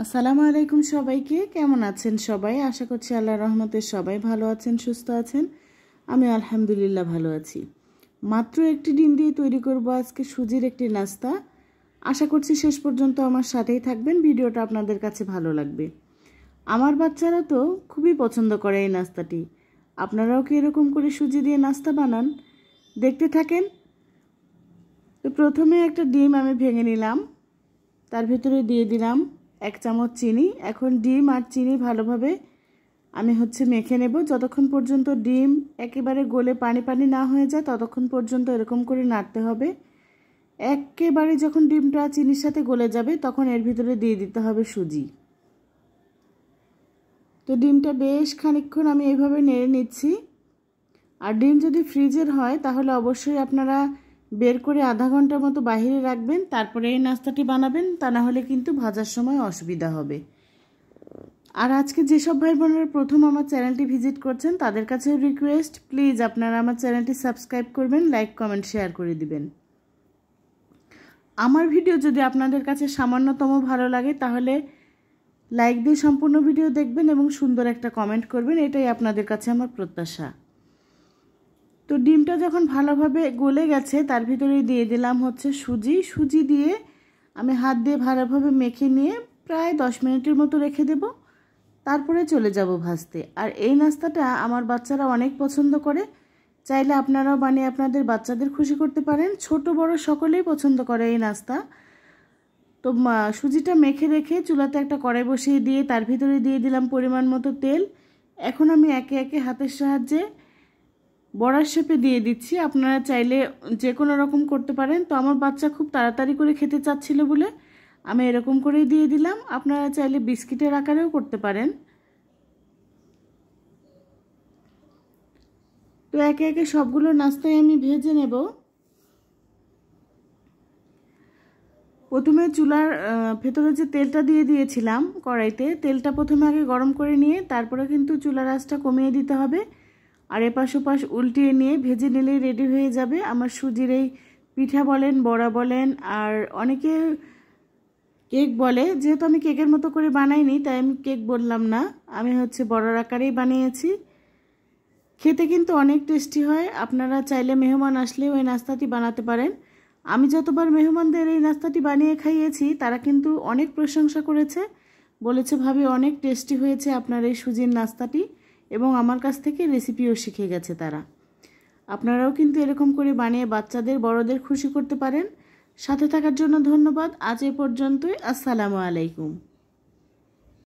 আসসালামু আলাইকুম সবাইকে। কেমন আছেন সবাই? আশা করছি আল্লাহর রহমতে সবাই ভালো আছেন, সুস্থ আছেন। আমি আলহামদুলিল্লাহ ভালো আছি। মাত্র একটি ডিম দিয়ে তৈরি করব আজকে সুজির একটি নাস্তা। আশা করছি শেষ পর্যন্ত আমার সাথেই থাকবেন, ভিডিওটা আপনাদের কাছে ভালো লাগবে। আমার বাচ্চারা তো খুবই পছন্দ করে এই নাস্তাটি। আপনারাও কি এরকম করে সুজি দিয়ে নাস্তা বানান? দেখতে থাকেন। তো প্রথমে একটা ডিম আমি ভেঙে নিলাম, তার ভিতরে দিয়ে দিলাম 1 চামচ চিনি। এখন ডিম আর চিনি ভালোভাবে আমি মেখে নেব। যতক্ষণ পর্যন্ত ডিম একেবারে গলে পানি পানি না হয়ে যায় ততক্ষণ পর্যন্ত এরকম করে নাড়তে হবে। একেবারে যখন ডিমটা চিনির সাথে গলে যাবে তখন এর ভিতরে দিয়ে দিতে হবে সুজি। তো ডিমটা বেশ খানিকক্ষণ আমি এইভাবে নেড়ে নিচ্ছি। আর ডিম যদি ফ্রিজের হয় তাহলে অবশ্যই আপনারা বের করে আধা ঘন্টার মতো বাইরে রাখবেন, তারপরে এই নাস্তাটি বানাবেন। তা না হলে কিন্তু ভাজার সময় অসুবিধা হবে। আর আজকে যেসব ভাই বোনেরা প্রথম আমার চ্যানেলটি ভিজিট করছেন তাদের কাছেও রিকোয়েস্ট, প্লিজ আপনারা আমার চ্যানেলটি সাবস্ক্রাইব করবেন, লাইক কমেন্ট শেয়ার করে দিবেন। আমার ভিডিও যদি আপনাদের কাছে সামান্যতম ভালো লাগে তাহলে লাইক দিয়ে সম্পূর্ণ ভিডিও দেখবেন এবং সুন্দর একটা কমেন্ট করবেন, এটাই আপনাদের কাছে আমার প্রত্যাশা। তো ডিমটা যখন ভালোভাবে গলে গেছে তার ভিতরে দিয়ে দিলাম সুজি দিয়ে আমি হাত দিয়ে ভালোভাবে মেখে নিয়ে প্রায় 10 মিনিটের মতো রেখে দেব। তারপরে চলে যাব ভাজতে। আর এই নাস্তাটা আমার বাচ্চারা অনেক পছন্দ করে। চাইলে আপনারাও বানিয়ে আপনাদের বাচ্চাদের খুশি করতে পারেন। ছোট বড় সকলেই পছন্দ করে এই নাস্তা। তো সুজিটা মেখে রেখে চুলাতে একটা কড়াই বসিয়ে দিয়ে তার ভিতরে দিয়ে দিলাম পরিমাণ মতো তেল। এখন আমি একে একে হাতের সাহায্যে বড়ার শেপে দিয়ে দিচ্ছি। আপনারা চাইলে যে কোনো রকম করতে পারেন। তো আমার বাচ্চা খুব তাড়াতাড়ি করে খেতে চাচ্ছিল বলে আমি এরকম করেই দিয়ে দিলাম। আপনারা চাইলে বিস্কিটের আকারেও করতে পারেন। তো একে একে সবগুলো নাস্তায় আমি ভেজে নেব। প্রথমে চুলার ভেতরে যে তেলটা দিয়ে দিয়েছিলাম কড়াইতে, তেলটা প্রথমে আগে গরম করে নিয়ে তারপরে কিন্তু চুলার আঁচটা কমিয়ে দিতে হবে। আর এপাশ ওপাশ উল্টিয়ে নিয়ে ভেজে নিলেই রেডি হয়ে যাবে আমার সুজির এই পিঠা বলেন, বড়া বলেন, আর অনেকে কেক বলে। যেহেতু আমি কেকের মতো করে বানাইনি তাই আমি কেক বললাম না, আমি বড়ার আকারেই বানিয়েছি। খেতে কিন্তু অনেক টেস্টি হয়। আপনারা চাইলে মেহমান আসলেও এই নাস্তাটি বানাতে পারেন। আমি যতবার মেহমানদের এই নাস্তাটি বানিয়ে খাইয়েছি তারা কিন্তু অনেক প্রশংসা করেছে, বলেছে ভাবি অনেক টেস্টি হয়েছে আপনার এই সুজির নাস্তাটি, এবং আমার কাছ থেকে রেসিপিও শিখে গেছে তারা। আপনারাও কিন্তু এরকম করে বানিয়ে বাচ্চাদের বড়দের খুশি করতে পারেন। সাথে থাকার জন্য ধন্যবাদ। আজ এ পর্যন্তই। আসসালামু আলাইকুম।